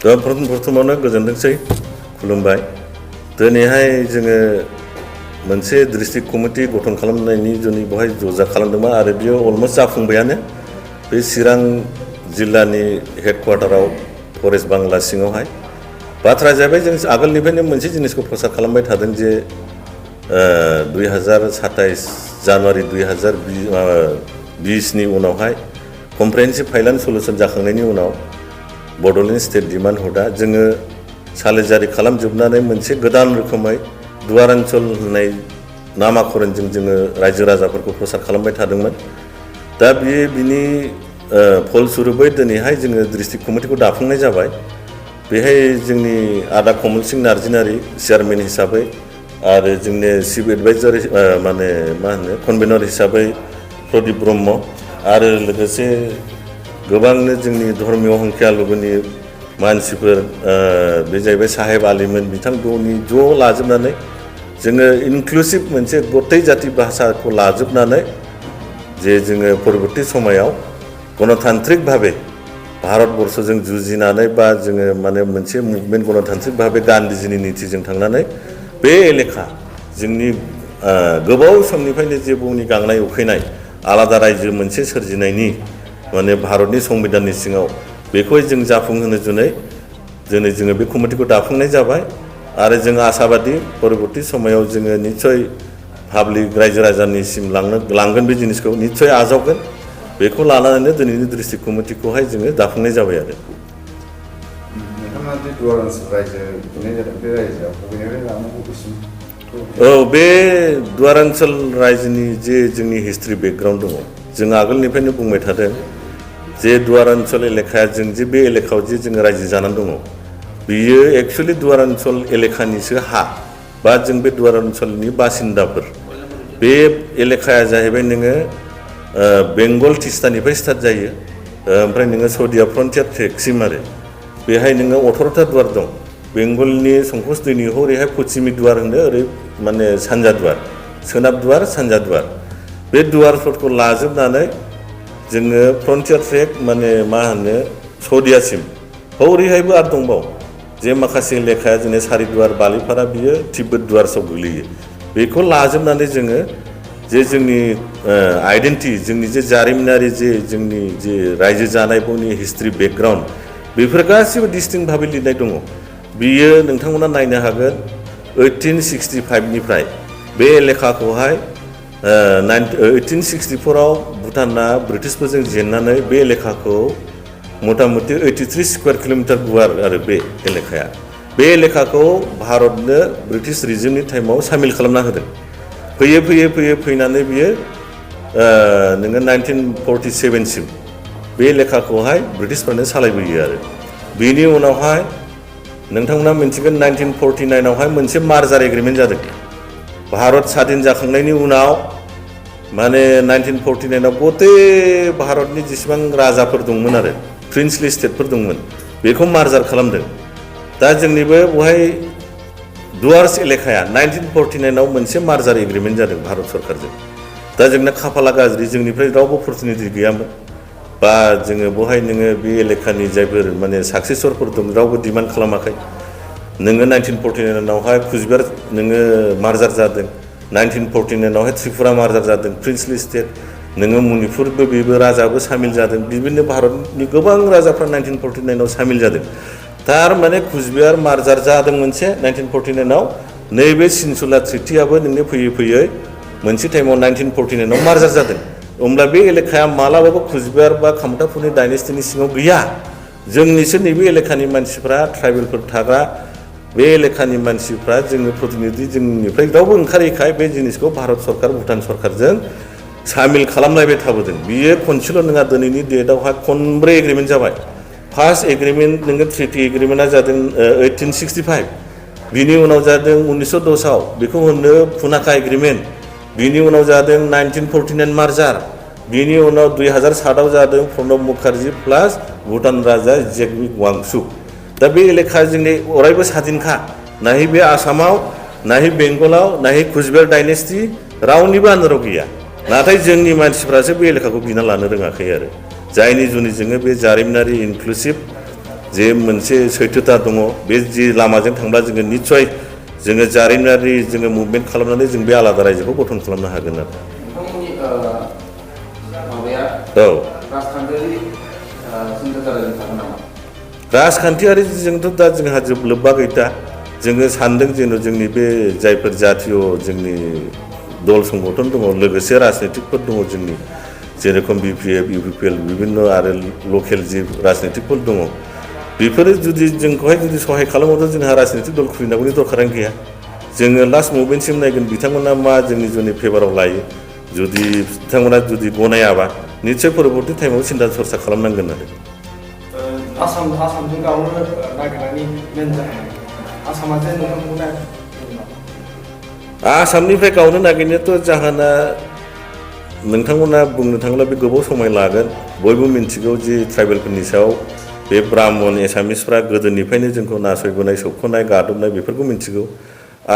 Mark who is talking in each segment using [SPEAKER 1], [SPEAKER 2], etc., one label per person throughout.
[SPEAKER 1] प्रथमावनो गोजोनथोंसै खुलुमबाय दिनैहाय जोङो मोनसे डिस्ट्रिक्ट कमिटि गठन खालामनायनि जुनै बेवहाय जजा खालामदोंमोन आरो बियो अलमोस्ट जाफुंबायानो बे चिरां जिल्लानि हेडक्वार्टाराव फरेस्ट बांला सिङावहाय बाथ्राया जाहैबाय जों आगोलनिफ्रायनो मोनसे जिनिसखौ प्रसार खालामबाय थादों जे 2027 जानुवारि 2020 नि उनावहाय कमप्रिहेन्सिभ फाइनाल सल्युसन जाखांनायनि उनाव बड'लेण्ड स्टेट डिमान्ड हरदा जोङो सालिजारि खालामजोबनानै मोनसे गोदान रोखोमै दुवारान्चल होननाय नामाकरणजों जोङो रायजो राजाफोरखौ प्रसार खालामबाय थादोंमोन दा बिनि फलस्वरुपै दिनैहाय जोङो डिस्ट्रिक्ट कमिटिखौ दाफुंनाय जाबाय बेहाय जोंनि आदा कमल सिंह नार्जिनारि चेयारमेन हिसाबै आरो जोंनि चिफ एडभाइजार माने मा होनो कनभेनर हिसाबै प्रदीप ब्रह्म आरो लोगोसे गोबांनो जोंनि धर्मीय हंखियालुगुनि मानसिफोर बे जाहैबाय साहेब आलिमोन बिथांमोननि ज' लाजोबनानै जोङो इनक्लुसिभ मोनसे गथै जाति भाषाखौ लाजोबनानै जे जोङो परबर्ती समायाव गणतान्त्रिक भाबे भारतबर्षजों जुजिनानै बा जोङो माने मोनसे मुभमेन्ट गणतान्त्रिक भाबे गान्धीजीनि नीतिजों थांनानै बे एलेखा जोंनि गोबाव समनिफ्रायनो जे बुहुमनि गांनाय उखैनाय आलादा रायजो मोनसे सोरजिनायनि माने भारतनि संबिधाननि सिङाव बेखौहाय जों जाफुंहोनो जुनै दिनै जोङो बे कमिटिखौ दाफुंनाय जाबाय आरो जों आसाबादि परबर्ती समायाव जोङो निश्चय पाब्लिक रायजो राजानिसिम लांगोन बे जिनिसखौ निश्चय आजावगोन बेखौ लानानैनो दिनैनि डिस्ट्रिक्ट कमिटिखौहाय जोङो दाफुंनाय जाबाय आरो
[SPEAKER 2] नोंथाङा जे दुवारान्चल रायजो खुंनाय जादों बे रायजोआव बबेनिफ्राय लानानै बबेसिम
[SPEAKER 1] औ बे दुवारान्चल रायजोनि जे जोंनि हिस्ट्रि बेकग्राउन्ड दङ जों आगोलनिफ्रायनो बुंबाय थादों जे दुवारान्चल एलेखाया जों जे बे एलेखायाव जे जोङो रायजो जानानै दङ बियो एक्चुअलि दुवारान्चल एलेखानिसो हा बा जों बे दुवारान्चलनि बासिन्दाफोर बे एलेखाया जाहैबाय नोङो बेंगल तिस्तानिफ्राय स्टार्ट जायो ओमफ्राय नोङो सौदिया फ्रन्टियार ट्रेकसिम आरो बेहाय नोङो 18टा दुवार दं बेंगलनि संकस दैनि हरैहाय पश्चिमि दुवार होनो ओरै माने सानजा दुवार सोनाब दुवार सानजा दुवार बे दुवारफोरखौ लाजोबनानै जोङो फ्रन्टियार ट्रेक माने मा होनो सौदियासिम हरैहायबो आरो दंबावो जे माखासे लेखाया जोंनि सारिदुवार बालिपारा बियो तिब्बत दुवारसाव गोग्लैयो बेखौ लाजोबनानै जोङो जे जोंनि आइडेन्टिटी जोंनि जे जारिमिनारि जे जोंनि जे रायजो जानायफोरनि हिस्ट्रि बेकग्राउन्ड बेफोर गासिबो डिस्टिंक्ट भाबै लिरनाय दङ बियो नोंथांमोना नायनो हागोन 1865 निफ्राय बे एलेखाखौहाय 1864 भुटाना ब्रिटिशफोरजों जेननानै बे एलेखाखौ मथा-मथि 83 स्क्वायर किल'मिटार गुवार आरो बे एलेखाया बे एलेखाखौ भारतनो ब्रिटिश रिजिमनि टाइमाव सामिल खालामना होदों फैयै फैनानै बियो नोङो 1947 सिम बे एलेखाखौहाय ब्रिटिशफोरानो सालायबोयो आरो बेनि उनावहाय नोंथांमोना मिन्थिगोन 1949 आवहाय मोनसे मार्जार एग्रिमेन्ट जादों भारत स्वाधीन जाखांनायनि उनाव माने 1949 आव गते भारतनि जेसेबां राजाफोर दंमोन आरो प्रिन्सलि स्टेटफोर दंमोन बेखौ मार्जार खालामदों दा जोंनिबो बेवहाय दुवार्स एलेखाया 1949 आव मोनसे मार्जार एग्रिमेन्ट जादों भारत सरकारजों दा जोंना खाफाला गाज्रि जोंनिफ्राय रावबो प्रतिनिधि गैयामोन बा जोङो बेवहाय नोङो बे एलेखानि जायफोर माने साक्सेसरफोर दं रावबो डिमान्ड खालामाखै नोङो 1949 आवहाय कुचबिहार नोङो मार्जार जादों 1949 आवहाय त्रिपुरा मार्जार जादों प्रिन्सलि स्टेट नोङो मणिपुरबो बेबो राजाबो सामिल जादों बिभिन्न भारतनि गोबां राजाफ्रा 1949 आव सामिल जादों थारमाने कुचबिहार मार्जार जादों मोनसे 1949 आव नैबे सिनसुला ट्रिटियाबो नोंनो फैयै मोनसे टाइमाव 1949 आव मार्जार जादों होमब्ला बे एलेखाया मालाबाबो कुचबिहार बा खामथापुरनि डाइनेस्टिनि सिङाव गैया जोंनिसो नैबे एलेखानि मानसिफ्रा ट्राइबेलफोर थाग्रा बे एलेखानि मानसिफ्रा जोङो प्रतिनिधि जोंनिफ्राय रावबो ओंखारैखाय बे जिनिसखौ भारत सरकार भुटान सरकारजों सामिल खालामलायबाय थाबोदों बियो खनसेल' नङा दिनैनि डेटआवहाय खनब्रै एग्रिमेन्ट जाबाय फार्स्ट एग्रिमेन्ट नोङो ट्रिटि एग्रिमेन्टआ जादों 1865 बिनि उनाव जादों 1910 आव बेखौ होनो पुनाका एग्रिमेन्ट बिनि उनाव जादों 1949 मार्जार बिनि उनाव 2007 आव जादों प्रणब मुखार्जी प्लास भुटान राजा जेगमि वांचुक दा बे एलेखा जोंनि अरायबो स्वाधीनखा नाहि बे आसामाव नाहि बेंगलाव नाहि कुचबिहार डाइनेस्टि रावनिबो आन्दाराव गैया नाथाय जोंनि मानसिफ्रासो बे एलेखाखौ बिना लानो रोङाखै आरो जायनि जुनै जोङो बे जारिमिनारि इनक्लुसिभ जे मोनसे सैथोता दङ बे जि लामाजों थांब्ला जोङो निस्सय जोङो जारिमिनारि जोङो मुभमेन्ट खालामनानै जों बे आलादा रायजोखौ गठन खालामनो हागोन आरो
[SPEAKER 3] नोंथांमोननि माबाया
[SPEAKER 1] औ
[SPEAKER 3] राजखान्थियारि सिन्थाधाराजों थागोन नामा
[SPEAKER 1] राजखान्थियारिजोंथ' दा जोंहा लोब्बा गैया जोङो सानदों जेन' जोंनि बे जायफोर जातीय जोंनि दल संगठन दङ लोगोसे राजनितिकफोर दङ जोंनि जेरेखम BPF UPPL बिभिन्न आरो लकेल जि राजनितिकफोर दङ बेफोरो जुदि जोंखौहाय जुदि सहाय खालामोब्ला जोंहा राजनितिक दल खुलिनांगौनि दरखारानो गैया जोङो लास्ट मुभमेन्टसिम नायगोन बिथांमोना मा जोंनि जुनि फेभाराव लायो जुदि बिथांमोना जुदि गनायाबा निस्सय परबर्ती टाइमाव सिन्था सरसा खालामनांगोन आरो
[SPEAKER 4] आसामजों गावनो नागिरनायनि मेन जाहोन आसामा जे नोंथांमोना
[SPEAKER 1] आसामनिफ्राय गावनो नागिरनायाथ' जाहोना नोंथांमोना बुंनो थाङोब्ला बे गोबाव समाय लागोन बयबो मिन्थिगौ जे ट्राइबेलफोरनि सायाव बे ब्राह्मण एसामिसफ्रा गोदोनिफ्रायनो जोंखौ नासयबोनाय सोबख'नाय गादबनाय बेफोरखौ मिन्थिगौ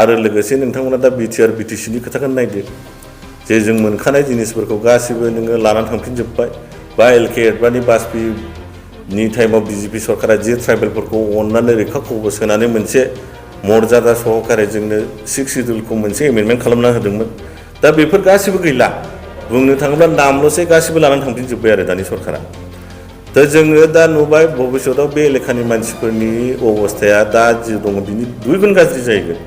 [SPEAKER 1] आरो लोगोसे नोंथांमोना दा BTR BTCनि खोथाखौनो नायदो जे जों मोनखानाय जिनिसफोरखौ गासिबो नोङो लानानै थांफिनजोब्बाय बा LK एडभानि बाजपेयीनि टाइमाव BJP सरकारा जे ट्राइबेलफोरखौ अननानै रैखा खबर सोनानै मोनसे मर्यादा सहकारे जोंनो 6 सिडुलखौ मोनसे एमेन्डमेन्ट खालामना होदोंमोन दा बेफोर गासिबो गैला बुंनो थाङोब्ला नामल'सै गासिबो लानानै थांफिनजोब्बाय आरो दानि सरकारा दा जोङो दा नुबाय भबिष्यताव बे एलेखानि मानसिफोरनि अबस्थाया दा जि दङ बिनि दुइ गुन गाज्रि जाहैगोन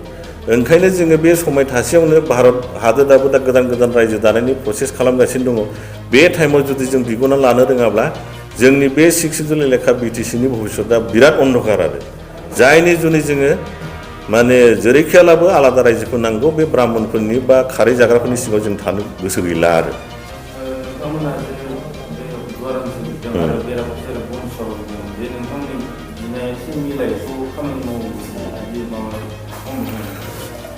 [SPEAKER 1] ओंखायनो जोङो बे समाय थासेयावनो भारत हादोराबो दा गोदान गोदान रायजो दानायनि प्रसेस खालामगासिनो दङ बे टाइमाव जुदि जों बिगना लानो रोङाब्ला जोंनि बे 6 सिडुल एलेखा BTCनि भबिष्यता बिराद अन्धकार आरो जायनि जुनै जोङो माने जेरैखियालाबो आलादा रायजोखौ नांगौ बे ब्राह्मणफोरनि बा खारै जाग्राफोरनि सिङाव जों थानो गोसो गैला आरो
[SPEAKER 3] नोंथांमोना दुवारांचल आरो बेराफारसे बनसर जे नोंथांनि बिनाया एसे मिलायसो खामानि मावो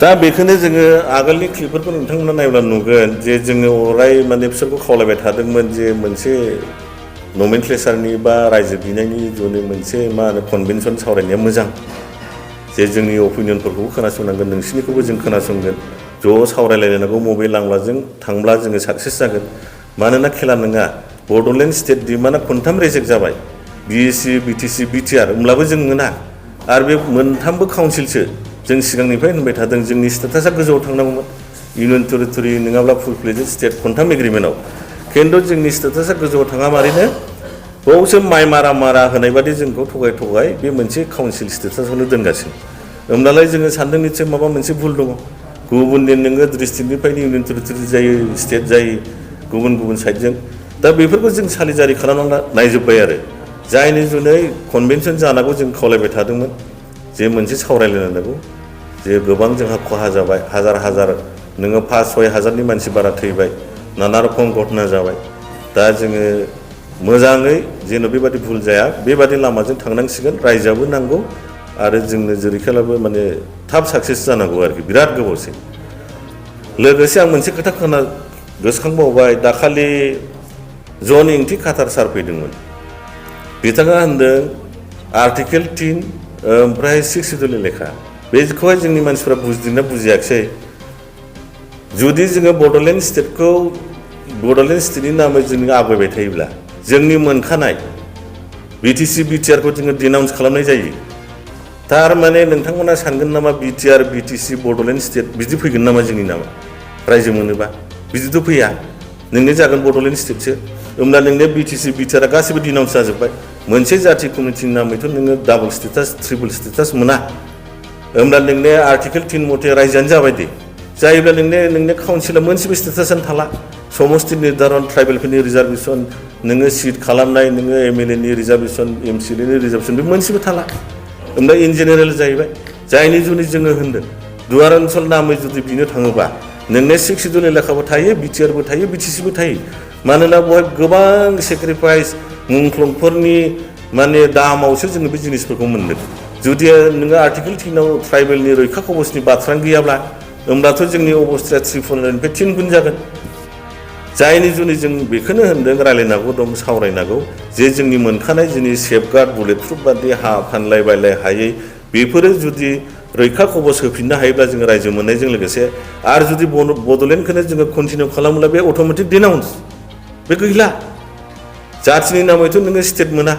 [SPEAKER 1] दा बेखौनो जोङो आगोलनि क्लिपफोरखौ नोंथांमोना नायोब्ला नुगोन जे जोङो अराय माने बिसोरखौ खावलायबाय थादोंमोन जे मोनसे नमेनक्लेचारनि बा रायजो बिनायनि जुनै मोनसे मा होनो कनभेनसन सावरायनाया मोजां जे जोंनि अपिनियनफोरखौबो खोनासंनांगोन नोंसिनिखौबो जों खोनासंगोन ज' सावरायलायनांगौ मबे लांब्लाजों थांब्ला जोङो साक्सेस जागोन मानोना खेला नङा बड'लेण्ड स्टेट डिमान्डआ खनथाम रेजेक्ट जाबाय BSC BTC BTR होमब्लाबो जों मोना आरो बे मोनथामबो काउन्सिलसो जों सिगांनिफ्राय होनबाय थादों जोंनि स्टेटासा गोजौआव थांनांगौमोन इउनियन टेरिटरि नङाब्ला फुल फ्लेजेड स्टेट खनथाम एग्रिमेन्टआव खिन्थु जोंनि स्टेटासा गोजौआव थाङा मारैनो बावसो माइ मारा होनाय बादि जोंखौ थगाय बे मोनसे काउन्सिल स्टेटासखौनो दोनगासिनो होमब्लालाय जोङो सानदों निसय माबा मोनसे भुल दङ गुबुननि नोङो डिस्ट्रिक्टनिफ्रायनो इउनियन टेरिटरि जायो स्टेट जायो गुबुन साइडजों दा बेफोरखौ जों सालिजारि खालामना नायजोब्बाय आरो जायनि जुनै कनभेनसन जानांगौ जों खावलायबाय थादोंमोन जे मोनसे सावरायलायनांगौ जे गोबां जोंहा खहा जाबाय हाजार नोङो 5-6 हाजारनि मानसि बारा थैबाय नाना रखम घटना जाबाय दा जोङो मोजाङै जेन' बेबादि भुल जाया बेबादि लामाजों थांनांसिगोन रायजोआबो नांगौ आरो जोंनो जेरैखालाबो माने थाब साक्सेस जानांगौ आरोखि बिराद गोबावसै लोगोसे आं मोनसे खोथा गोसोखांबावबाय दाखालि जन इंथि खातार सार फैदोंमोन बिथाङा होनदों आर्टिकेल 3 ओमफ्राय 6 सिडुल एलेखा बेखौहाय जोंनि मानसिफ्रा बुजिदोंना बुजियाखिसै जुदि जोङो बड'लेण्ड स्टेटनि नामै जों आवगायबाय थायोब्ला जोंनि मोनखानाय BTC BTRखौ जोङो डिनाउन्स खालामनाय जायो थारमाने नोंथांमोना सानगोन नामा BTR BTC बड'लेण्ड स्टेट बिदि फैगोन नामा जोंनि नामा रायजो मोनोबा बिदिथ' फैया नोंनि जागोन बड'लेण्ड स्टेटसो होमब्ला नोंनि BTC BTRआ गासिबो डिनाउन्स जाजोब्बाय मोनसे जाथि कमिटिनि नामैथ' नोङो डाबल स्टेटास ट्रिपल स्टेटास मोना होमब्ला नोंनि आर्टिकेल 3 मथे रायजोआनो जाबाय दे जायोब्ला नोंनि काउन्सिला मोनसेबो स्टेटासानो थाला समस्ति निर्धारन ट्राइबेलफोरनि रिजार्भेसन नोङो सिट खालामनाय नोङो MLA नि रिजार्भेसन MCLA नि रिजार्भेसन बे मोनसेबो थाला होमब्ला इन जेनेरेल जाहैबाय जायनि जुनै जोङो होनदों दुवारान्चल नामै जुदि बिनो थाङोबा नोंनि 6 सिडुल एलेखाबो थायो BTRबो थायो BTCबो थायो मानोना बेवहाय गोबां सेक्रिफाइस मुंख्लंफोरनि माने दामावसो जोङो बे जिनिसफोरखौ मोनदों जुदि नोङो आर्टिकेल 3 आव ट्राइबेलनि रैखा कवचनि बाथ्रानो गैयाब्ला होमब्लाथ' जोंनि अबस्थाया 3-4निफ्राय 3 गुन जागोन जायनि जुनै जों बेखौनो होनदों रायलायनांगौ दं सावरायनांगौ जे जोंनि मोनखानाय जोंनि सेफगार्ड बुलेट प्रुफ बादि हा फानलाय बायलाय हायै बेफोरो जुदि रैखा कवच होफिननो हायोब्ला जोङो रायजो मोननायजों लोगोसे आरो जुदि बड'लेण्डखौनो जोङो कन्टिनिउ खालामोब्ला बे अट'मेटिक डिनाउन्स बे गैला जाथिनि नामैथ' नोङो स्टेट मोना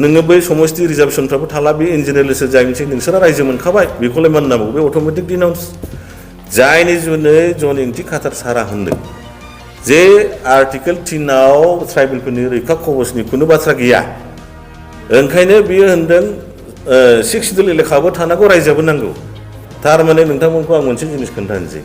[SPEAKER 1] नोङो बै समस्ति रिजार्भेसनफ्राबो थाला बे इन्जिनियार लिस्टआव जाय मोनसे नोंसोरा रायजो मोनखाबाय बेखौलाय मा होननांगौ बे अट'मेटिक डिनाउन्स जायनि जुनै जन एंटि खातार सारा होनदों जे आर्टिकेल 3 आव ट्राइबेलफोरनि रैखा कवचनि खुनु बाथ्रा गैया ओंखायनो बियो होनदों 6 शिड्युल एलेखाबो थानांगौ रायजोआबो नांगौ थारमाने नोंथांमोनखौ आं मोनसे जिनिस खोन्थानोसै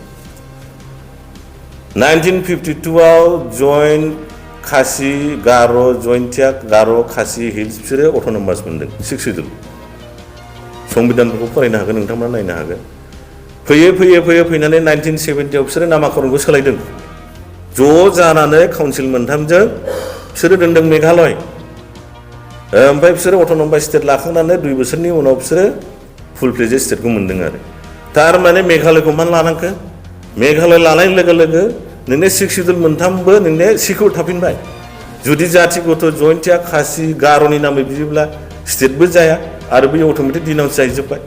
[SPEAKER 1] 1952 आव जयेन्ट खासि गार' जयन्तिया गार' खासि हिल्स बिसोरो अट'नमास मोनदों 6 शिड्युल संबिधानफोरखौ फरायनो हागोन नोंथांमोना नायनो हागोन फैयै फैनानै 1970 आव बिसोरो नामाकरणखौ सोलायदों ज' जानानै काउन्सिल मोनथामजों बिसोरो दोनदों मेघालय ओमफ्राय बिसोरो अट'नमास स्टेट लाखांनानै 2 बोसोरनि उनाव बिसोरो फुल फ्लेजेड स्टेटखौ मोनदों आरो थारमाने मेघालयखौ मानो लानांखो मेघालय लानाय लोगो लोगो नोंने 6 शिड्युल मोनथामबो नोंने सिकिउर थाफिनबाय जुदि जाथिगत जयन्तिया खासि गार'नि नामै बियोब्ला स्टेटबो जाया आरो बे अट'मेटिक डिनाउन्स जाहैजोब्बाय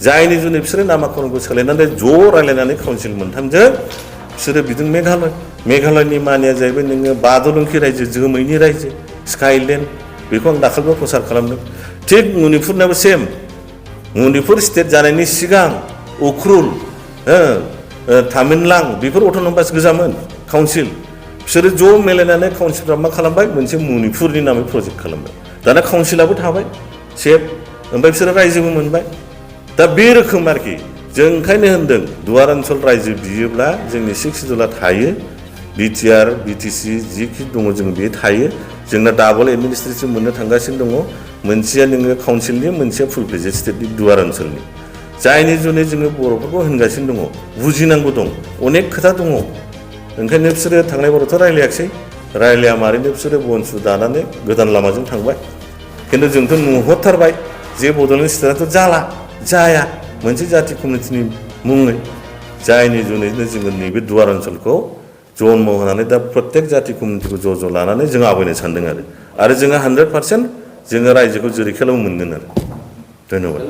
[SPEAKER 1] जायनि जुनै बिसोरो नामाकरणखौ सोलायनानै ज' रायलायनानै काउन्सिल मोनथामजों बिसोरो बिदों मेघालयनि मानिया जाहैबाय नोङो बादलुंखि रायजो जोमैनि रायजो स्काइलेण्ड बेखौ आं दाखालिबो प्रसार खालामदों थिग मणिपुरनाबो सेम मणिपुर स्टेट जानायनि सिगां उख्रुल तामिलनां बेफोर अट'नमास गोजामोन काउन्सिल बिसोरो ज' मिलायनानै काउन्सिलफ्रा मा खालामबाय मोनसे मणिपुरनि नामै प्रजेक्ट खालामबाय दाना काउन्सिलाबो थाबाय सेफ ओमफ्राय बिसोरो रायजोबो मोनबाय दा बे रोखोम आरोखि जों ओंखायनो होनदों दुवारान्चल रायजो बियोब्ला जोंनि 6 शिड्युला थायो बिटिआर बिटिसि जिखि दङ जों बे थायो जोंना डाबल एडमिनिस्ट्रेटिभ मोननो थांगासिनो दङ मोनसेया नोङो काउन्सिलनि मोनसेया फुल फ्लेजेड स्टेटनि दुवारान्चलनि जायनि जुनै जोङो बर'फोरखौ होनगासिनो दङ बुजिनांगौ दं अनेक खोथा दङ ओंखायनो बिसोरो थांनाय बारावथ' रायलायाखिसै रायलाया मारैनो बिसोरो बनसु दानानै गोदान लामाजों थांबाय खिन्थु जोंथ' नुहरथारबाय जे बड'लेण्ड स्टेटआथ' जाया मोनसे जाथि कमिउनिटिनि मुङै जायनि जुनैनो जोङो नैबे दुवारान्चलखौ जन्म होनानै दा प्रत्येक जाथि कमिउनिटिखौ ज' लानानै जों आवगायनो सानदों आरो जोङो 100% जोङो रायजोखौ जेरैखेलाबो मोनगोन आरो धन्यबाद